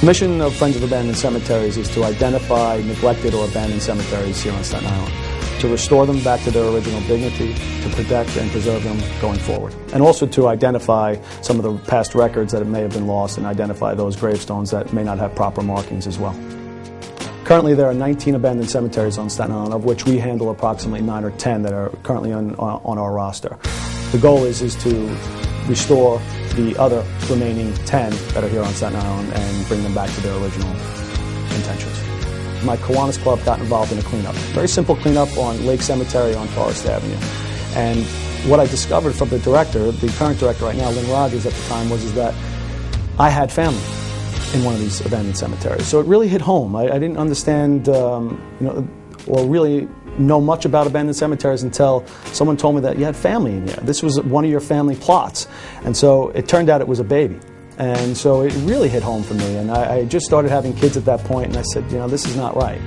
The mission of Friends of Abandoned Cemeteries is to identify neglected or abandoned cemeteries here on Staten Island, to restore them back to their original dignity, to protect and preserve them going forward, and also to identify some of the past records that may have been lost and identify those gravestones that may not have proper markings as well. Currently there are 19 abandoned cemeteries on Staten Island, of which we handle approximately 9 or 10 that are currently on our roster. The goal is to restore the other remaining 10 that are here on Staten Island and bring them back to their original intentions. My Kiwanis Club got involved in a cleanup. Very simple cleanup on Lake Cemetery on Forest Avenue. And what I discovered from the director, the current director right now, Lynn Rogers at the time, was that I had family in one of these abandoned cemeteries. So it really hit home. I didn't understand, or really know much about abandoned cemeteries until someone told me that you had family in here. This was one of your family plots. And so it turned out it was a baby. And so it really hit home for me. And I just started having kids at that point, and I said, this is not right.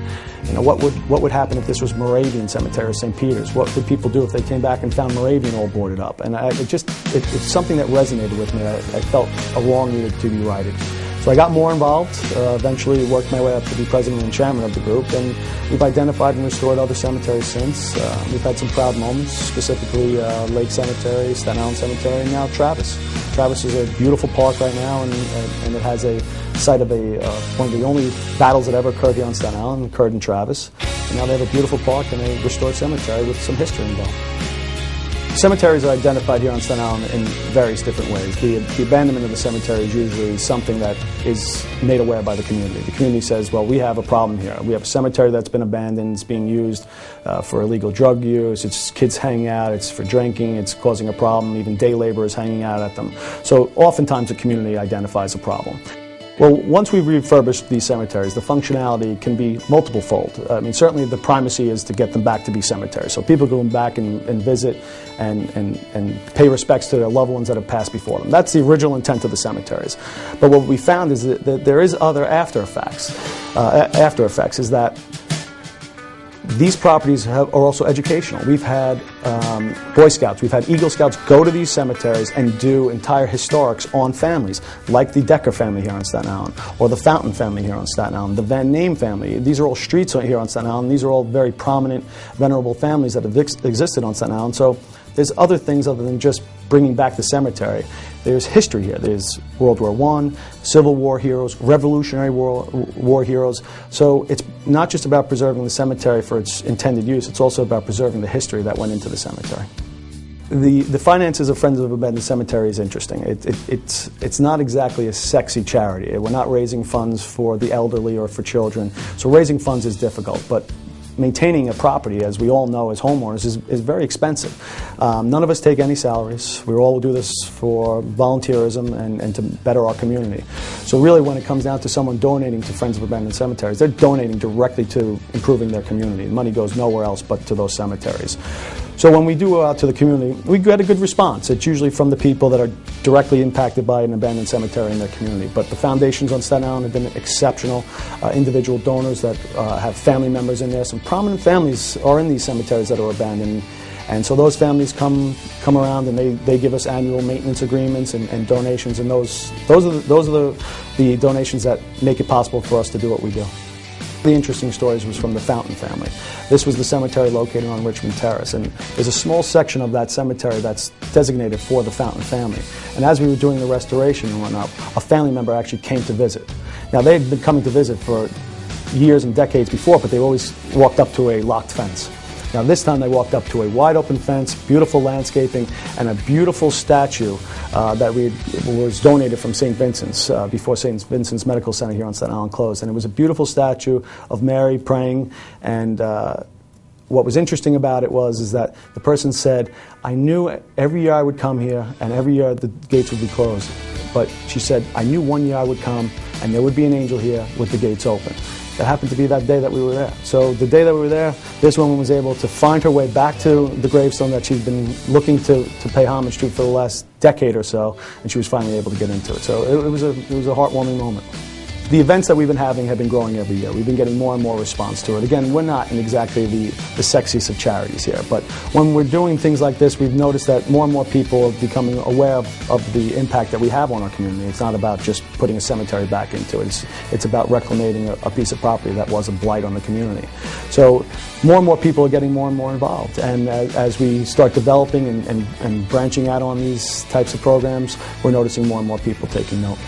What would happen if this was Moravian Cemetery or St. Peter's? What would people do if they came back and found Moravian all boarded up? And it's something that resonated with me. I felt a wrong needed to be righted. So I got more involved, eventually worked my way up to be president and chairman of the group, and we've identified and restored other cemeteries since. We've had some proud moments, specifically Lake Cemetery, Staten Island Cemetery, and now Travis. Travis is a beautiful park right now, and it has a site of one of the only battles that ever occurred here on Staten Island, occurred in Travis. And now they have a beautiful park and a restored cemetery with some history involved. Cemeteries are identified here on Staten Island in various different ways. The abandonment of the cemetery is usually something that is made aware by the community. The community says, well, we have a problem here. We have a cemetery that's been abandoned, it's being used for illegal drug use, it's kids hanging out, it's for drinking, it's causing a problem, even day laborers hanging out at them. So oftentimes the community identifies a problem. Well, once we've refurbished these cemeteries, the functionality can be multiple-fold. Certainly the primacy is to get them back to be cemeteries. So people go back and visit and pay respects to their loved ones that have passed before them. That's the original intent of the cemeteries. But what we found is that there is other after effects. Is that these properties are also educational. We've had Boy Scouts, we've had Eagle Scouts go to these cemeteries and do entire historics on families, like the Decker family here on Staten Island, or the Fountain family here on Staten Island, the Van Name family. These are all streets here on Staten Island. These are all very prominent, venerable families that have existed on Staten Island. So there's other things other than just bringing back the cemetery. There's history here. There's World War I, Civil War heroes, Revolutionary War heroes. So it's not just about preserving the cemetery for its intended use, it's also about preserving the history that went into the cemetery. The finances of Friends of Abandoned Cemeteries is interesting. It's not exactly a sexy charity. We're not raising funds for the elderly or for children. So raising funds is difficult, but maintaining a property, as we all know as homeowners, is very expensive. None of us take any salaries. We all do this for volunteerism and to better our community. So really when it comes down to someone donating to Friends of Abandoned Cemeteries, they're donating directly to improving their community. The money goes nowhere else but to those cemeteries. So when we do go out to the community, we get a good response. It's usually from the people that are directly impacted by an abandoned cemetery in their community. But the foundations on Staten Island have been exceptional. Individual donors that have family members in there. Some prominent families are in these cemeteries that are abandoned. And so those families come around and they give us annual maintenance agreements and donations. And those are the donations that make it possible for us to do what we do. The interesting stories was from the Fountain family. This was the cemetery located on Richmond Terrace, and there's a small section of that cemetery that's designated for the Fountain family. And as we were doing the restoration and whatnot, a family member actually came to visit. Now they had been coming to visit for years and decades before, but they always walked up to a locked fence. Now this time they walked up to a wide open fence, beautiful landscaping, and a beautiful statue that was donated from St. Vincent's before St. Vincent's Medical Center here on Staten Island closed. And it was a beautiful statue of Mary praying, and what was interesting about it is that the person said, I knew every year I would come here and every year the gates would be closed. But she said, I knew one year I would come and there would be an angel here with the gates open. That happened to be that day that we were there. So the day that we were there, this woman was able to find her way back to the gravestone that she'd been looking to pay homage to for the last decade or so, and she was finally able to get into it. So it was a heartwarming moment. the events that we've been having have been growing every year. We've been getting more and more response to it. Again, we're not in exactly the sexiest of charities here, but when we're doing things like this, we've noticed that more and more people are becoming aware of the impact that we have on our community. It's not about just putting a cemetery back into it. It's about reclaiming a piece of property that was a blight on the community. So more and more people are getting more and more involved, and as we start developing and branching out on these types of programs, we're noticing more and more people taking note.